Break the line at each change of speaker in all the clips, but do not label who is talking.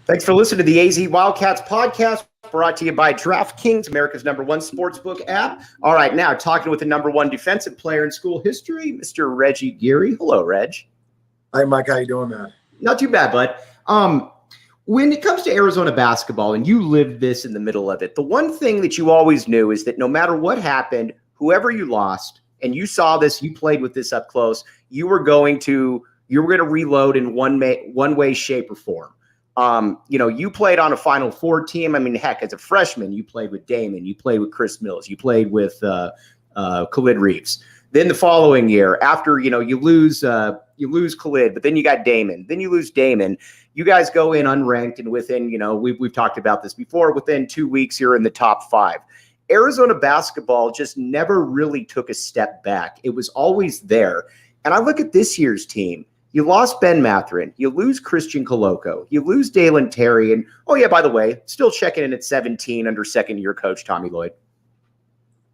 Thanks for listening to the AZ Wildcats podcast, brought to you by DraftKings, America's #1 sportsbook app. All right, now talking with the #1 defensive player in school history, Mr. Reggie Geary. Hello, Reg.
Hi, Mike. How you doing, man?
Not too bad, bud. When it comes to Arizona basketball, and you lived this in the middle of it, the one thing that you always knew is that no matter what happened, whoever you lost, and you saw this, you played with this up close, you were going to reload in one way, shape, or form. You played on a Final Four team. I mean, heck, as a freshman, you played with Damon, you played with Chris Mills, you played with Khalid Reeves. Then the following year, after you lose Khalid, but then you got Damon. Then you lose Damon. You guys go in unranked, and within we've talked about this before. Within 2 weeks, you're in the top 5. Arizona basketball just never really took a step back. It was always there. And I look at this year's team. You lost Ben Mathering. You lose Christian Coloco. You lose Dalen Terry. And, oh, yeah, by the way, still checking in at 17 under second-year coach Tommy Lloyd.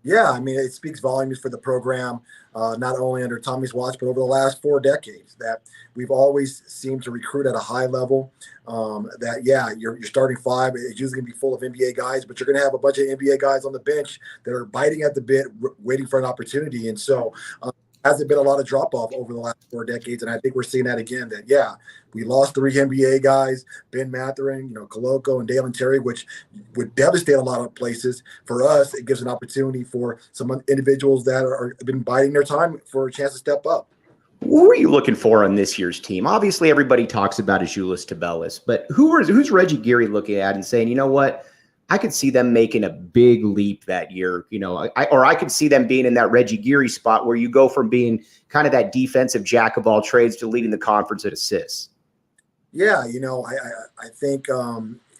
Yeah, I mean, it speaks volumes for the program, not only under Tommy's watch, but over the last 4 decades, that we've always seemed to recruit at a high level. Your starting 5 is usually going to be full of NBA guys, but you're going to have a bunch of NBA guys on the bench that are biting at the bit, waiting for an opportunity. And so hasn't been a lot of drop-off over the last 4 decades, and I think we're seeing that again, that, we lost 3 NBA guys, Ben Mathering, Coloco, and Dalen Terry, which would devastate a lot of places. For us, it gives an opportunity for some individuals that have been biding their time for a chance to step up.
What were you looking for on this year's team? Obviously, everybody talks about Azuolas Tubelis, but who's Reggie Geary looking at and saying, you know what, I could see them making a big leap that year, I could see them being in that Reggie Geary spot where you go from being kind of that defensive jack of all trades to leading the conference at assists.
Yeah, I think,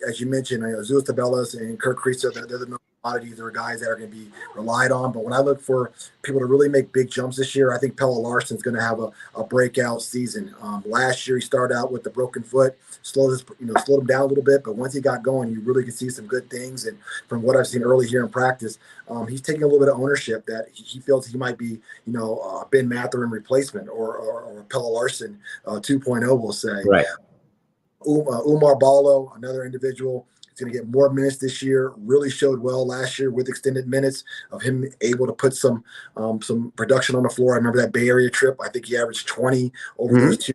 as you mentioned, Azuolas Tubelis and Kerr Krissa, they're the commodities. They're guys that are going to be relied on. But when I look for people to really make big jumps this year, I think Pelle Larsson's going to have a breakout season. Last year, he started out with the broken foot, slowed him down a little bit. But once he got going, you really could see some good things. And from what I've seen early here in practice, he's taking a little bit of ownership that he feels he might be, a Ben Mathering replacement or Pelle Larsson 2.0, we'll say.
Right.
Umar Ballo, another individual, is going to get more minutes this year. Really showed well last year with extended minutes of him able to put some production on the floor. I remember that Bay Area trip. I think he averaged 20 over those 2.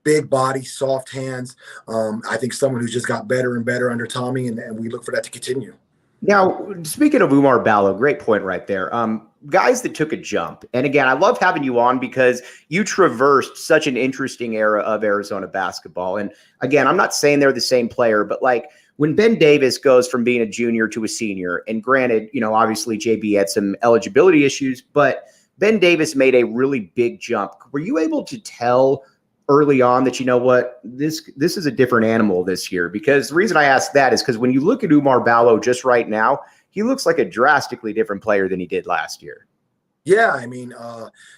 Big body, soft hands. I think someone who's just got better and better under Tommy, and we look for that to continue.
Now, speaking of Umar Ballo, great point right there. Guys that took a jump. And again, I love having you on because you traversed such an interesting era of Arizona basketball. And again, I'm not saying they're the same player, but like when Ben Davis goes from being a junior to a senior, and granted, obviously JB had some eligibility issues, but Ben Davis made a really big jump. Were you able to tell early on that, this is a different animal this year? Because the reason I ask that is because when you look at Umar Ballo just right now, he looks like a drastically different player than he did last year.
Yeah, I mean,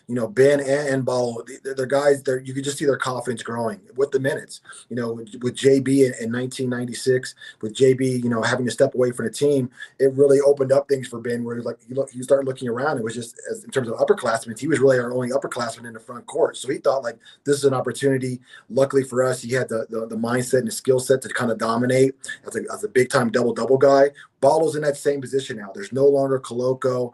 Ben and Ballo, they're guys. You could just see their confidence growing with the minutes. With JB in 1996, with JB, having to step away from the team, it really opened up things for Ben. Where you start looking around, it was just in terms of upperclassmen, he was really our only upperclassman in the front court. So he thought this is an opportunity. Luckily for us, he had the mindset and the skill set to kind of dominate as a big time double guy. Ballo's in that same position now. There's no longer Coloco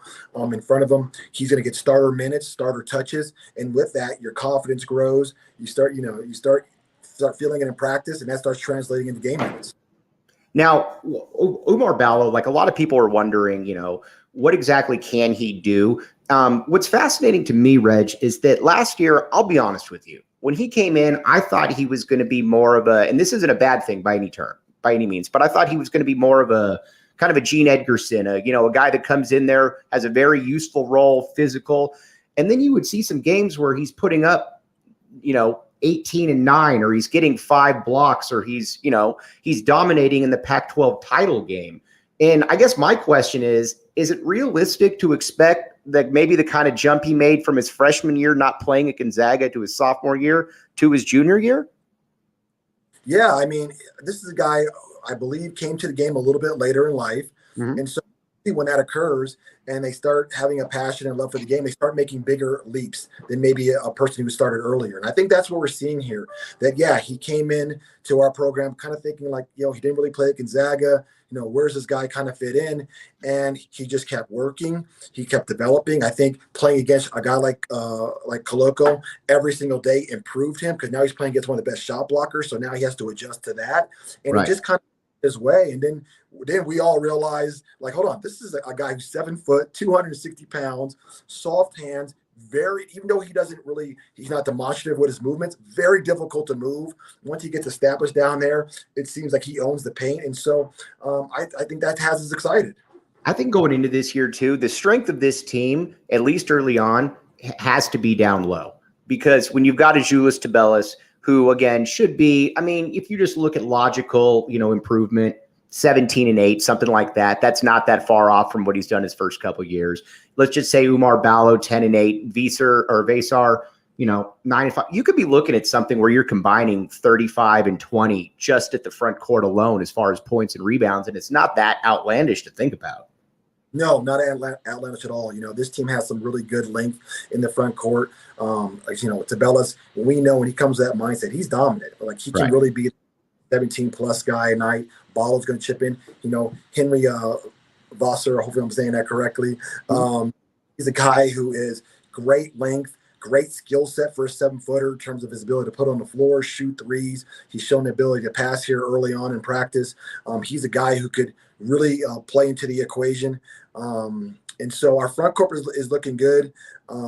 in front of him. He's going to get starter minutes, starter touches, and with that, your confidence grows. You start feeling it in practice, and that starts translating into game minutes.
Now, Umar Ballo, like a lot of people are wondering, what exactly can he do? What's fascinating to me, Reg, is that last year, I'll be honest with you, when he came in, I thought he was going to be more of and this isn't a bad thing by any means, but I thought he was going to be more of a kind of a Gene Edgerson, a guy that comes in there, has a very useful role, and then you would see some games where he's putting up, 18 and 9, or he's getting 5 blocks, or he's dominating in the Pac-12 title game. And I guess my question is it realistic to expect that maybe the kind of jump he made from his freshman year, not playing at Gonzaga, to his sophomore year, to his junior year?
Yeah, I mean, this is a guy I believe came to the game a little bit later in life. And so when that occurs and they start having a passion and love for the game, they start making bigger leaps than maybe a person who started earlier. And I think that's what we're seeing here. That, yeah, he came in to our program kind of thinking like, he didn't really play at Gonzaga. Where's this guy kind of fit in? And he just kept working. He kept developing. I think playing against a guy like Coloco every single day improved him, because now he's playing against one of the best shot blockers. So now he has to adjust to that. And
Right.
he just kind of his way. And then we all realized, like, hold on, this is a guy who's 7 foot, 260 pounds, soft hands, even though he's not demonstrative with his movements, very difficult to move. Once he gets established down there, it seems like he owns the paint. And so I think that has us excited.
I think going into this year too, the strength of this team, at least early on, has to be down low, because when you've got Azuolas Tubelis, who again should be, I mean, if you just look at logical, improvement, 17-8, something like that. That's not that far off from what he's done his first couple of years. Let's just say Umar Ballo, 10-8, Vasar, 9-5. You could be looking at something where you're combining 35 and 20 just at the front court alone as far as points and rebounds, and it's not that outlandish to think about.
No, not outlandish at all. This team has some really good length in the front court. Tubelis, we know when he comes to that mindset, he's dominant. Like, he can really be 17-plus guy a night. Ballo's going to chip in. Henry Vasser, hopefully I'm saying that correctly. He's a guy who is great length, great skill set for a 7-footer in terms of his ability to put on the floor, shoot threes. He's shown the ability to pass here early on in practice. He's a guy who could really play into the equation. And so our front court is looking good.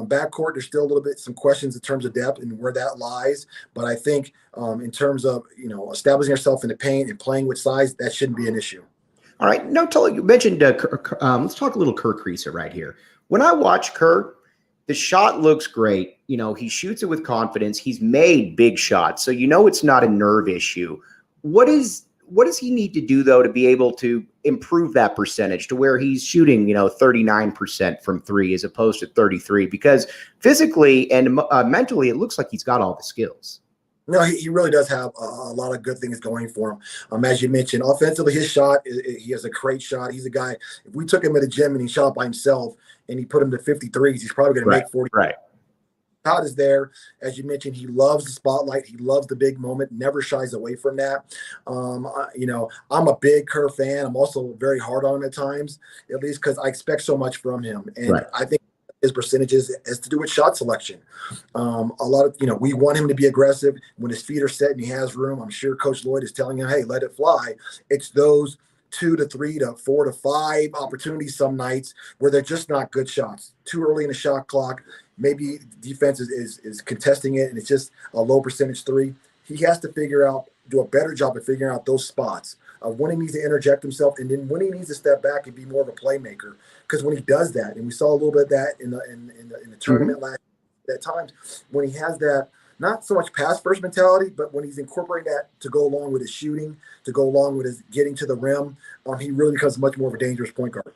Back court, there's still a little bit some questions in terms of depth and where that lies. But I think in terms of establishing yourself in the paint and playing with size, that shouldn't be an issue. All
right. No, you mentioned let's talk a little Kerr Krissa right here. When I watch Kerr, the shot looks great. He shoots it with confidence. He's made big shots, so it's not a nerve issue. What does he need to do, though, to be able to improve that percentage to where he's shooting, 39% from three as opposed to 33? Because physically and mentally, it looks like he's got all the skills.
No, he really does have a lot of good things going for him. As you mentioned, offensively, his shot, he has a great shot. He's a guy, if we took him at the gym and he shot by himself and he put him to 53s, he's probably going to make 40.
Right.
Todd is there. As you mentioned, he loves the spotlight. He loves the big moment, never shies away from that. I'm a big Kerr fan. I'm also very hard on him at times, at least because I expect so much from him. And I think his percentages has to do with shot selection. A lot of, we want him to be aggressive when his feet are set and he has room. I'm sure Coach Lloyd is telling him, hey, let it fly. It's those 2 to 3 to 4 to 5 opportunities some nights where they're just not good shots. Too early in the shot clock. Maybe defense is contesting it and it's just a low percentage three. He has to do a better job of figuring out those spots of when he needs to interject himself and then when he needs to step back and be more of a playmaker. Because when he does that, and we saw a little bit of that in the tournament last year, at times when he has that, not so much pass first mentality, but when he's incorporating that to go along with his shooting, to go along with his getting to the rim, he really becomes much more of a dangerous point guard.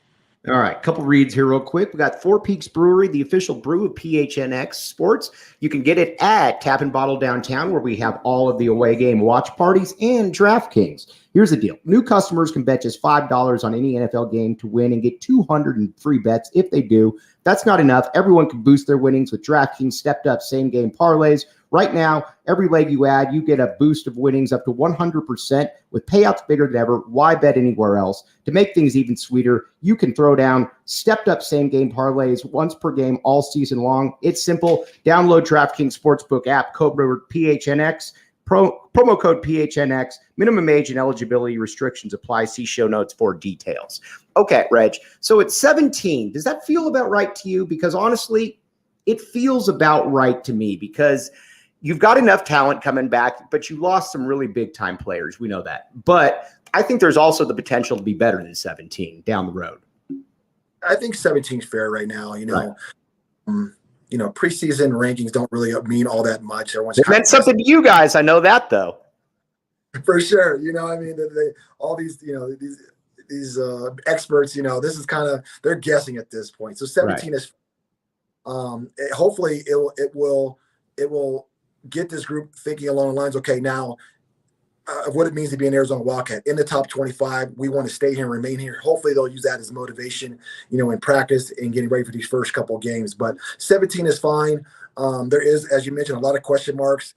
All right, couple reads here real quick. We got Four Peaks Brewery, the official brew of PHNX Sports. You can get it at Tap and Bottle downtown, where we have all of the away game watch parties and DraftKings. Here's the deal. New customers can bet just $5 on any NFL game to win and get 200 in free bets if they do. That's not enough. Everyone can boost their winnings with DraftKings stepped-up same-game parlays. Right now, every leg you add, you get a boost of winnings up to 100% with payouts bigger than ever. Why bet anywhere else? To make things even sweeter, you can throw down stepped-up same-game parlays once per game all season long. It's simple. Download DraftKings Sportsbook app, code word PHNX, promo code PHNX. Minimum age and eligibility restrictions apply. See show notes for details. Okay, Reg. So at 17, does that feel about right to you? Because honestly, it feels about right to me because you've got enough talent coming back, but you lost some really big-time players. We know that. But I think there's also the potential to be better than 17 down the road.
I think 17 is fair right now. Preseason rankings don't really mean all that much.
It meant something to you guys. I know that, though.
For sure. All these, these experts, this is kind of, they're guessing at this point. So 17 is, hopefully it will get this group thinking along the lines, okay, now of what it means to be an Arizona Wildcat in the top 25. We want to stay here and remain here. Hopefully they'll use that as motivation, in practice and getting ready for these first couple of games. But 17 is fine. There is, as you mentioned, a lot of question marks,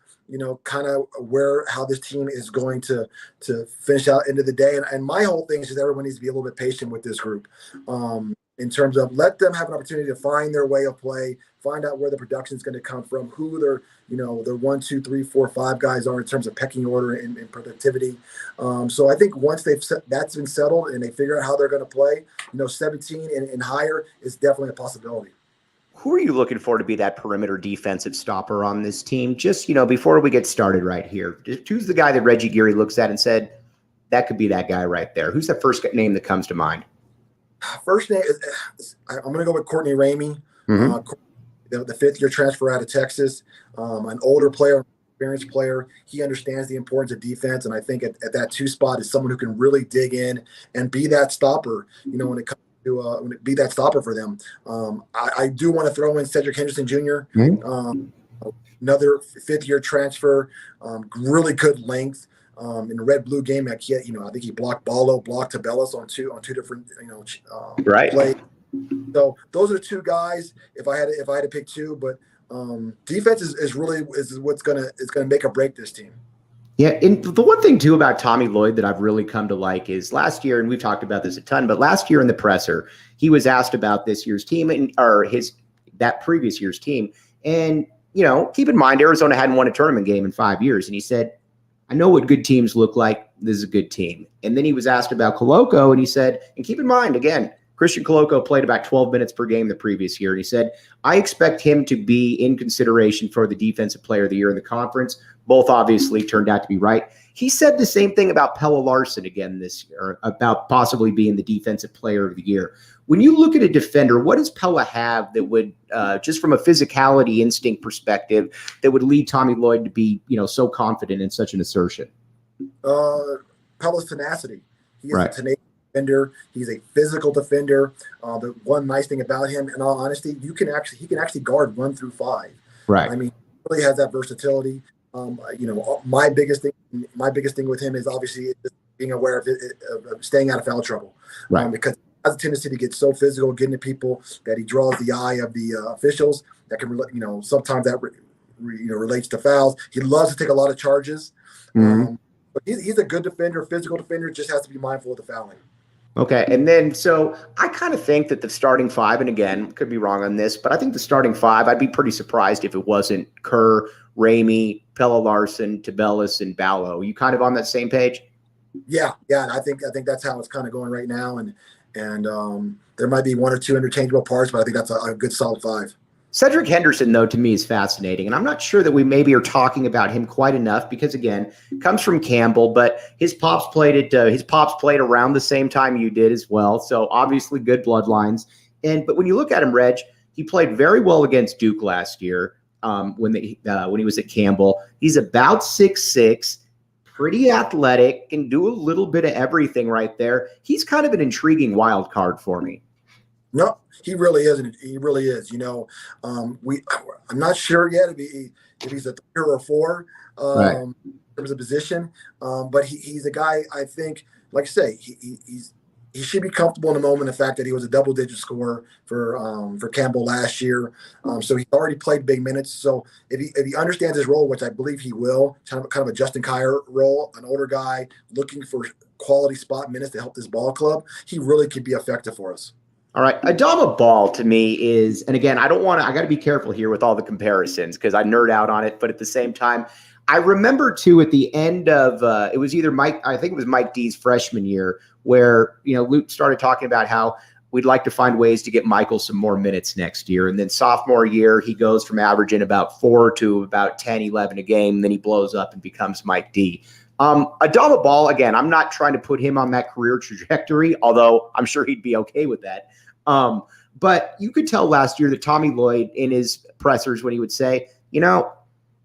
kind of how this team is going to finish out into the day. And my whole thing is just everyone needs to be a little bit patient with this group. In terms of let them have an opportunity to find their way of play, find out where the production is going to come from, who their 1, 2, 3, 4, 5 guys are in terms of pecking order and productivity. So I think once that's been settled and they figure out how they're going to play, 17 and higher is definitely a possibility.
Who are you looking for to be that perimeter defensive stopper on this team? Just, before we get started right here, who's the guy that Reggie Geary looks at and said, that could be that guy right there? Who's the first name that comes to mind?
First name is I'm going to go with Courtney Ramey, the fifth-year transfer out of Texas, an older player, experienced player. He understands the importance of defense, and I think at that 2 spot is someone who can really dig in and be that stopper. When it comes to be that stopper for them. I do want to throw in Cedric Henderson Jr., another fifth-year transfer, really good length. In the red-blue game, I think he blocked Tubelis on two different plays. So those are the 2 guys. If I had to pick 2, but defense is really what's gonna make or break this team.
Yeah, and the one thing too about Tommy Lloyd that I've really come to like is last year, and we've talked about this a ton, but last year in the presser, he was asked about this year's team or that previous year's team, and keep in mind Arizona hadn't won a tournament game in 5 years, and he said, I know what good teams look like. This is a good team. And then he was asked about Koloko, and he said, and keep in mind, again, Christian Koloko played about 12 minutes per game the previous year. And he said, I expect him to be in consideration for the Defensive Player of the Year in the conference. Both obviously turned out to be right. He said the same thing about Pelle Larsson again this year, about possibly being the Defensive Player of the Year. When you look at a defender, what does Pelle have that would, just from a physicality instinct perspective, that would lead Tommy Lloyd to be, so confident in such an assertion?
Pelle's tenacity. He is a tenacious defender. He's a physical defender. The one nice thing about him, in all honesty, he can actually guard 1 through 5.
Right.
I mean, he really has that versatility. My biggest thing with him is obviously being aware of staying out of foul trouble.
Right.
Because he has a tendency to get so physical, getting to people that he draws the eye of the officials. That can, sometimes that relates to fouls. He loves to take a lot of charges. But he's a good defender, physical defender. Just has to be mindful of the fouling.
Okay, and then so I kind of think that the starting 5, and again, could be wrong on this, but I think the starting 5, I'd be pretty surprised if it wasn't Kerr, Ramey, Pelle Larsson, Tubelis, and Ballo. You kind of on that same page?
Yeah. I think that's how it's kind of going right now, and there might be 1 or 2 interchangeable parts, but I think that's a good solid 5.
Cedric Henderson, though, to me is fascinating, and I'm not sure that we maybe are talking about him quite enough because, again, comes from Campbell, but his pops played around the same time you did as well, so obviously good bloodlines. But when you look at him, Reg, he played very well against Duke last year when he was at Campbell. He's about 6'6", pretty athletic, can do a little bit of everything right there. He's kind of an intriguing wild card for me.
No, he really isn't. He really is. I'm not sure yet if he's a 3 or a 4 in terms of position. But he's a guy. I think, like I say, he should be comfortable in the moment. The fact that he was a double-digit scorer for Campbell last year, so he's already played big minutes. So if he understands his role, which I believe he will, kind of a Justin Kier role, an older guy looking for quality spot minutes to help this ball club, he really could be effective for us.
All right. Adama Ball to me is, and again, I got to be careful here with all the comparisons because I nerd out on it, but at the same time, I remember too at the end of, it was either I think it was Mike D's freshman year where, Luke started talking about how we'd like to find ways to get Michael some more minutes next year. And then sophomore year, he goes from averaging about 4 to about 10, 11 a game. And then he blows up and becomes Mike D. Adama Ball, again, I'm not trying to put him on that career trajectory, although I'm sure he'd be okay with that. But you could tell last year that Tommy Lloyd in his pressers when he would say,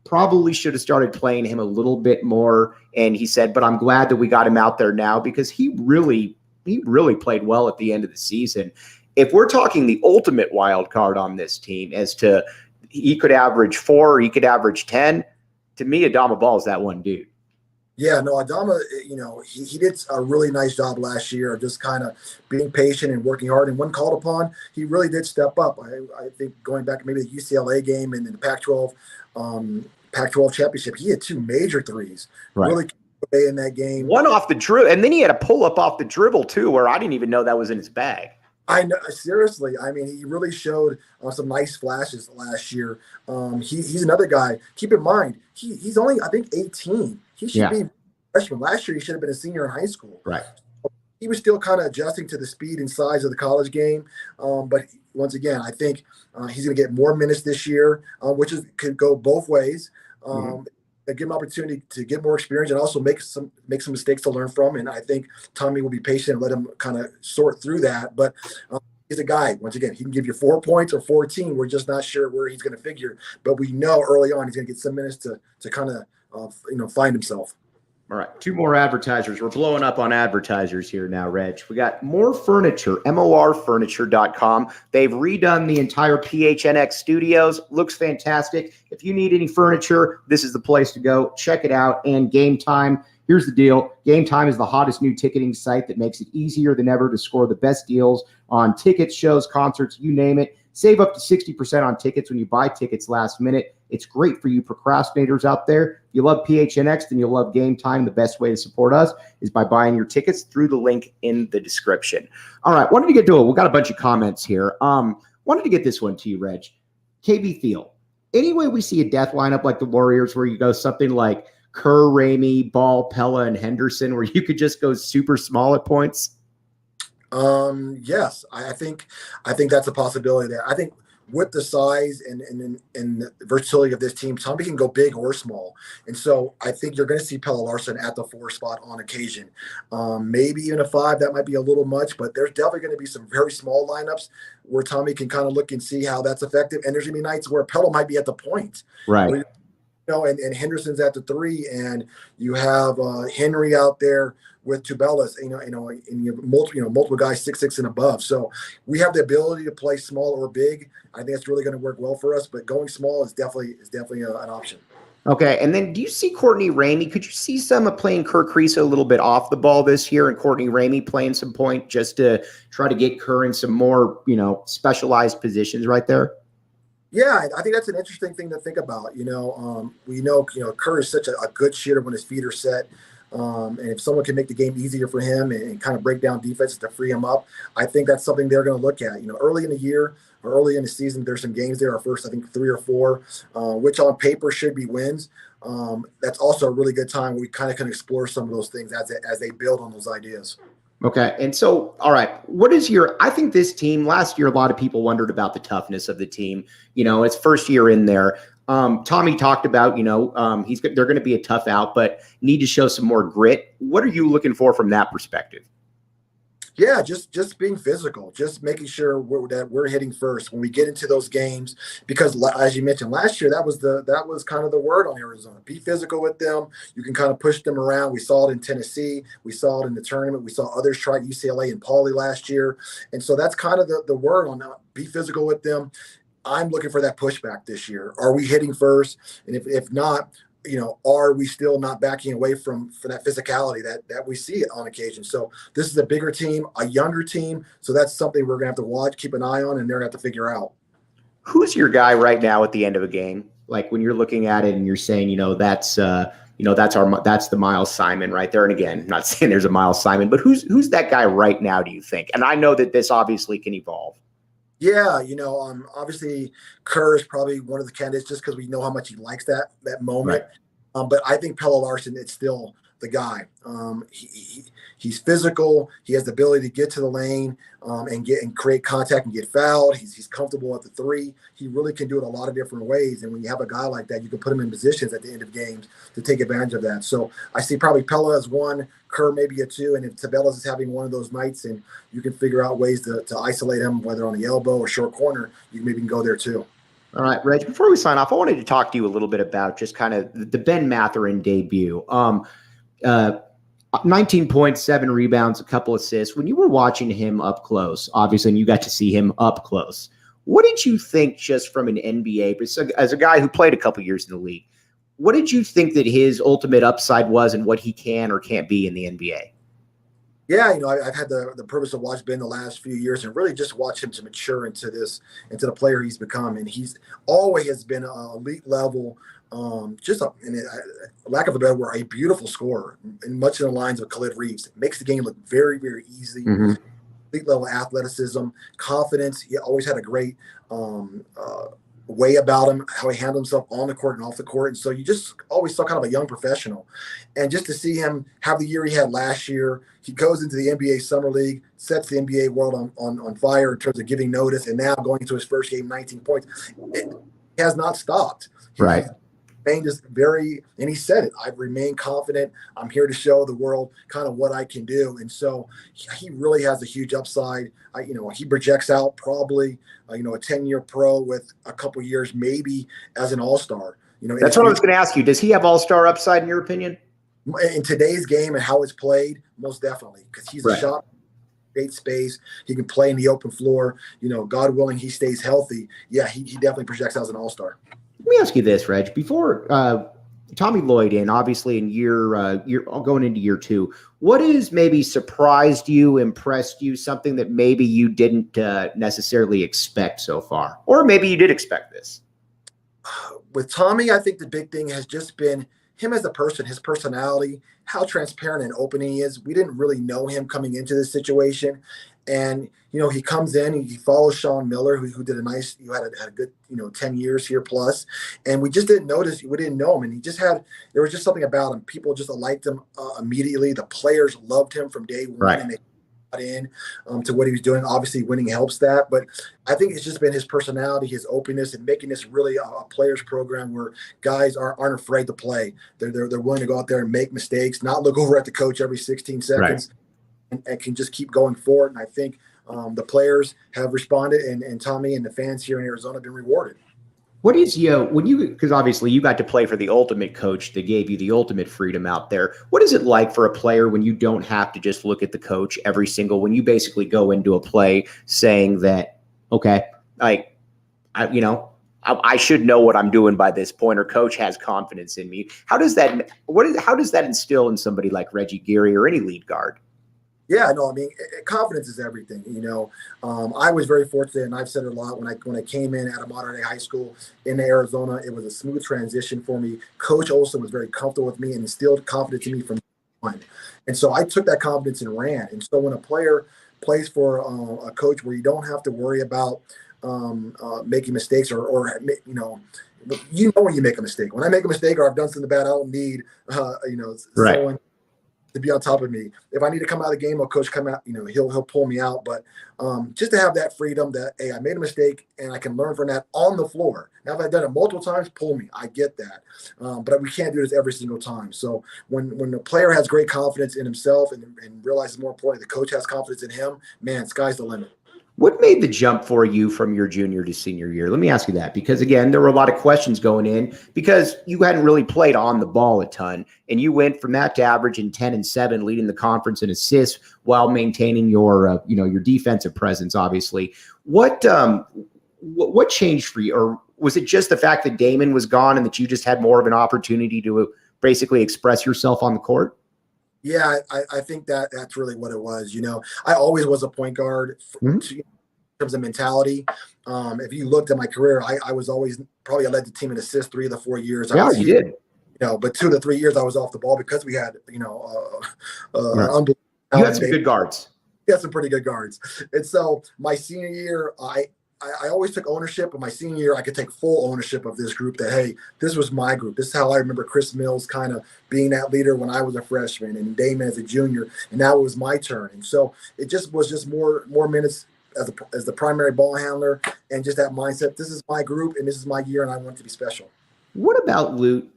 probably should have started playing him a little bit more. And he said, but I'm glad that we got him out there now because he really played well at the end of the season. If we're talking the ultimate wild card on this team as to he could average 4 or he could average 10, to me, Adama Ball is that one dude.
Yeah, no, Adama, he did a really nice job last year of just kind of being patient and working hard. And when called upon, he really did step up. I think going back maybe the UCLA game and then the Pac-12 championship, he had two major threes.
Right.
Really in that game.
One off the dribble, and then he had a pull up off the dribble too, where I didn't even know that was in his bag.
I know, seriously. I mean, he really showed some nice flashes last year. He's another guy. Keep in mind, he's only, I think, 18. He should be a freshman. Last year, he should have been a senior in high school.
Right.
He was still kind of adjusting to the speed and size of the college game. But once again, I think he's going to get more minutes this year, which could go both ways. They give him opportunity to get more experience and also make some mistakes to learn from. And I think Tommy will be patient and let him kind of sort through that. But he's a guy. Once again, he can give you 4 points or 14. We're just not sure where he's going to figure. But we know early on he's going to get some minutes to kind of find himself.
All right, 2 more advertisers. We're blowing up on advertisers here now, Reg. We got More Furniture, morfurniture.com. They've redone the entire PHNX studios. Looks fantastic. If you need any furniture, this is the place to go. Check it out. And Game Time, here's the deal. Game Time is the hottest new ticketing site that makes it easier than ever to score the best deals on tickets, shows, concerts, you name it. Save up to 60% on tickets when you buy tickets last minute. It's great for you procrastinators out there. If you love PHNX, then you'll love Game Time. The best way to support us is by buying your tickets through the link in the description. All right, wanted to get to it. We've got a bunch of comments here. Wanted to get this one to you, Reg. KB Thiel. Anyway, we see a death lineup like the Warriors where you go something like Kerr, Ramey, Ball, Pella, and Henderson, where you could just go super small at points?
Yes, I think that's a possibility there. I think with the size and the versatility of this team, Tommy can go big or small. And so I think you're going to see Pella Larson at the 4 spot on occasion. Maybe even a 5, that might be a little much, but there's definitely going to be some very small lineups where Tommy can kind of look and see how that's effective. And there's going to be nights where Pella might be at the point.
Right.
And Henderson's at the 3, and you have Henry out there with Tubelis, and you have multiple guys 6'6" and above. So we have the ability to play small or big. I think that's really going to work well for us. But going small is definitely an option.
Okay, and then do you see Courtney Ramey? Could you see some of playing Kerr Krissa a little bit off the ball this year, and Courtney Ramey playing some point just to try to get Kerr in some more specialized positions right there?
Yeah, I think that's an interesting thing to think about. We know Kerr is such a good shooter when his feet are set. And if someone can make the game easier for him and kind of break down defenses to free him up, I think that's something they're going to look at. Early in the year or early in the season, there's some games there, our first, I think, 3 or 4, which on paper should be wins. That's also a really good time where we kind of can explore some of those things as they build on those ideas.
Okay. And so, all right, I think this team last year, a lot of people wondered about the toughness of the team. It's first year in there. Tommy talked about, they're going to be a tough out, but need to show some more grit. What are you looking for from that perspective?
Yeah, just being physical, just making sure that we're hitting first when we get into those games. Because as you mentioned last year, that was kind of the word on Arizona. Be physical with them. You can kind of push them around. We saw it in Tennessee. We saw it in the tournament. We saw others try UCLA and Pauley last year. And so that's kind of the word on that. Be physical with them. I'm looking for that pushback this year. Are we hitting first? And if not, are we still not backing away from that physicality that we see on occasion? So this is a bigger team, a younger team. So that's something we're going to have to watch, keep an eye on, and they're going to have to figure out.
Who's your guy right now at the end of a game? Like when you're looking at it and you're saying, that's the Miles Simon right there. And again, I'm not saying there's a Miles Simon, but who's that guy right now, do you think? And I know that this obviously can evolve.
Yeah, obviously Kerr is probably one of the candidates just because we know how much he likes that moment. Right. But I think Pella Larson is still the guy. He's physical. He has the ability to get to the lane and create contact and get fouled. He's comfortable at the 3. He really can do it a lot of different ways. And when you have a guy like that, you can put him in positions at the end of games to take advantage of that. So I see probably Pella as 1, Kerr maybe a 2, and if Tubelis is having one of those nights and you can figure out ways to isolate him, whether on the elbow or short corner, you can go there too.
All right, Reg, before we sign off, I wanted to talk to you a little bit about just kind of the Ben Mathering debut. 19 points, 7 rebounds, a couple assists. When you were watching him up close, obviously, and you got to see him up close, what did you think just from an NBA, as a guy who played a couple years in the league, what did you think that his ultimate upside was and what he can or can't be in the NBA?
Yeah, I've had the privilege to watch Ben the last few years and really just watch him to mature into the player he's become. And he's always has been an elite level, lack of a better word, a beautiful scorer, and much in the lines of Khalid Reeves. It makes the game look very, very easy.
Mm-hmm.
Elite level athleticism, confidence. He always had a great way about him, how he handled himself on the court and off the court. And so you just always saw kind of a young professional. And just to see him have the year he had last year, he goes into the NBA Summer League, sets the NBA world on fire in terms of giving notice, and now going into his first game, 19 points. It has not stopped.
Right.
And he said it, I've remained confident. I'm here to show the world kind of what I can do. And so he really has a huge upside. He projects out probably, a 10-year pro with a couple years, maybe as an all-star.
That's what I was going to ask you. Does he have all-star upside in your opinion?
In today's game and how it's played, most definitely, because he's a shot, great space. He can play in the open floor. God willing, he stays healthy. Yeah, he definitely projects out as an all-star.
Let me ask you this, Reg. Before Tommy Lloyd in, obviously in year going into year 2, what has maybe surprised you, impressed you, something that maybe you didn't necessarily expect so far? Or maybe you did expect this?
With Tommy, I think the big thing has just been him as a person, his personality, how transparent and open he is. We didn't really know him coming into this situation. And, he comes in, he follows Sean Miller, who did had a good, 10 years here plus. And we just didn't notice, we didn't know him. And there was just something about him. People just liked him immediately. The players loved him from day one.
Right.
And they got in to what he was doing. Obviously winning helps that. But I think it's just been his personality, his openness, and making this really a players program where guys aren't afraid to play. They're willing to go out there and make mistakes, not look over at the coach every 16 seconds. Right. And can just keep going forward. And I think the players have responded, and Tommy and the fans here in Arizona have been rewarded.
What is because obviously you got to play for the ultimate coach that gave you the ultimate freedom out there. What is it like for a player when you don't have to just look at the coach when you basically go into a play saying that, okay, I should know what I'm doing by this point, or coach has confidence in me. How does that instill in somebody like Reggie Geary or any lead guard?
Yeah, no, confidence is everything. I was very fortunate, and I've said it a lot when I came in out of modern day high school in Arizona. It was a smooth transition for me. Coach Olson was very comfortable with me and instilled confidence in me from day one. And so I took that confidence and ran. And so when a player plays for a coach where you don't have to worry about making mistakes or when you make a mistake. When I make a mistake or I've done something bad, I don't need someone to be on top of me. If I need to come out of the game, or coach come out, he'll pull me out. But just to have that freedom that, hey, I made a mistake and I can learn from that on the floor. Now, if I've done it multiple times, pull me. I get that. But we can't do this every single time. So when the player has great confidence in himself and realizes, more importantly, the coach has confidence in him, man, sky's the limit.
What made the jump for you from your junior to senior year? Let me ask you that, because again, there were a lot of questions going in because you hadn't really played on the ball a ton, and you went from that to averaging 10 and 7, leading the conference in assists while maintaining your defensive presence. Obviously, what changed for you, or was it just the fact that Damon was gone and that you just had more of an opportunity to basically express yourself on the court?
Yeah, I think that's really what it was. I always was a point guard in terms of mentality. If you looked at my career, I was always probably I led the team in assists 3 of the 4 years.
Yeah, you did.
But 2 of the 3 years I was off the ball because we had unbelievable.
You had some good guards.
We had some pretty good guards, and so my senior year, I always took ownership. But my senior year, I could take full ownership of this group that, hey, this was my group. This is how I remember Chris Mills kind of being that leader when I was a freshman and Damon as a junior. And now it was my turn. And so it just was more minutes as the primary ball handler and just that mindset. This is my group and this is my year and I want it to be special.
What about Lute?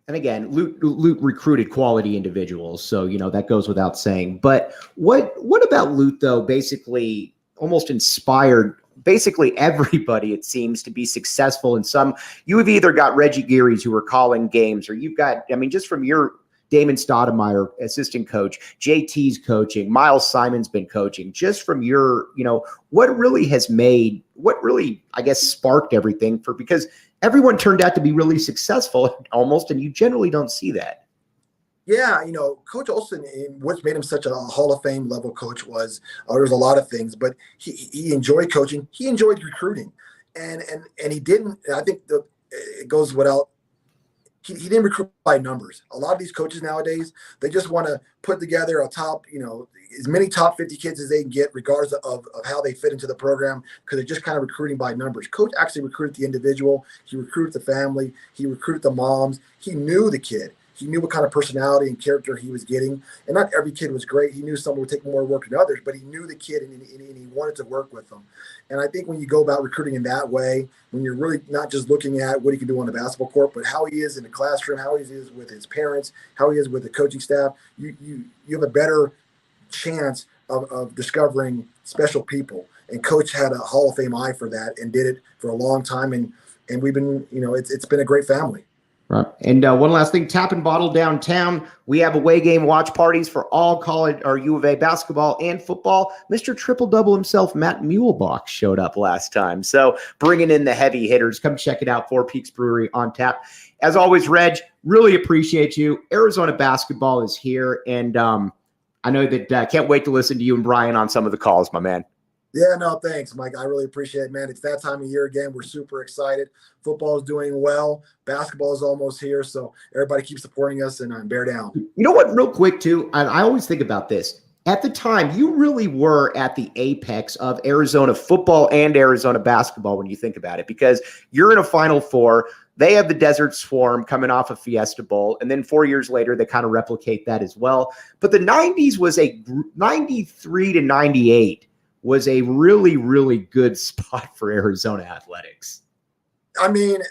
And again, Lute recruited quality individuals. So, that goes without saying. But what about Lute, though, basically almost inspired basically everybody, it seems, to be successful in some. You have either got Reggie Gearys who are calling games, or you've got, just from your Damon Stoudemire, assistant coach, JT's coaching, Miles Simon's been coaching, just from your, what really, I guess, sparked everything because everyone turned out to be really successful almost, and you generally don't see that.
Yeah, Coach Olson, what made him such a Hall of Fame level coach was there's a lot of things, but he enjoyed coaching. He enjoyed recruiting, and he didn't. I think it goes without. He didn't recruit by numbers. A lot of these coaches nowadays, they just want to put together a top, as many top 50 kids as they can get, regardless of how they fit into the program, because they're just kind of recruiting by numbers. Coach actually recruited the individual. He recruited the family. He recruited the moms. He knew the kid. He knew what kind of personality and character he was getting. And not every kid was great. He knew some would take more work than others, but he knew the kid and he wanted to work with them. And I think when you go about recruiting in that way, when you're really not just looking at what he can do on the basketball court, but how he is in the classroom, how he is with his parents, how he is with the coaching staff, you have a better chance of discovering special people. And Coach had a Hall of Fame eye for that and did it for a long time. And we've been, it's been a great family.
Right. And one last thing, Tap and Bottle downtown. We have away game watch parties for all college or U of A basketball and football. Mr. Triple Double himself, Matt Muehlbach, showed up last time. So bringing in the heavy hitters. Come check it out. Four Peaks Brewery on tap. As always, Reg, really appreciate you. Arizona basketball is here. And I know that can't wait to listen to you and Brian on some of the calls, my man.
Yeah, no, thanks, Mike. I really appreciate it, man. It's that time of year again. We're super excited. Football is doing well. Basketball is almost here. So everybody keep supporting us and bear down.
You know what, real quick, too, and I always think about this. At the time, you really were at the apex of Arizona football and Arizona basketball when you think about it, because you're in a Final Four. They have the Desert Swarm coming off of Fiesta Bowl. And then 4 years later, they kind of replicate that as well. But the 90s was 93 to 98. Was a really, really good spot for Arizona athletics.
I mean,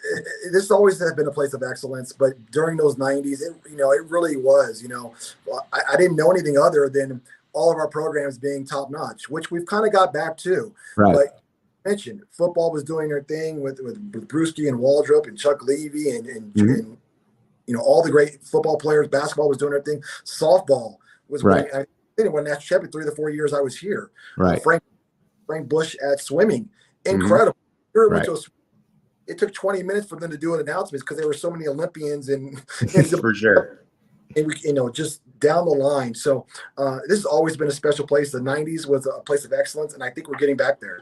this always has been a place of excellence, but during those 90s, it really was. I didn't know anything other than all of our programs being top notch, which we've kind of got back to.
Right.
But I mentioned football was doing their thing with Brewski and Waldrop and Chuck Levy and all the great football players. Basketball was doing their thing. Softball was
right.
They didn't win national champion 3 of the 4 years I was here.
Right.
Frank Bush at swimming, incredible.
Right.
It took 20 minutes for them to do an announcement because there were so many Olympians and
for sure.
And we, just down the line. So this has always been a special place. The 90s was a place of excellence, and I think we're getting back there.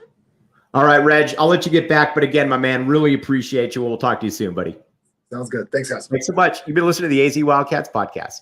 All right, Reg, I'll let you get back. But again, my man, really appreciate you. We'll talk to you soon, buddy.
Sounds good. Thanks, guys.
Thanks so much. You've been listening to the AZ Wildcats podcast.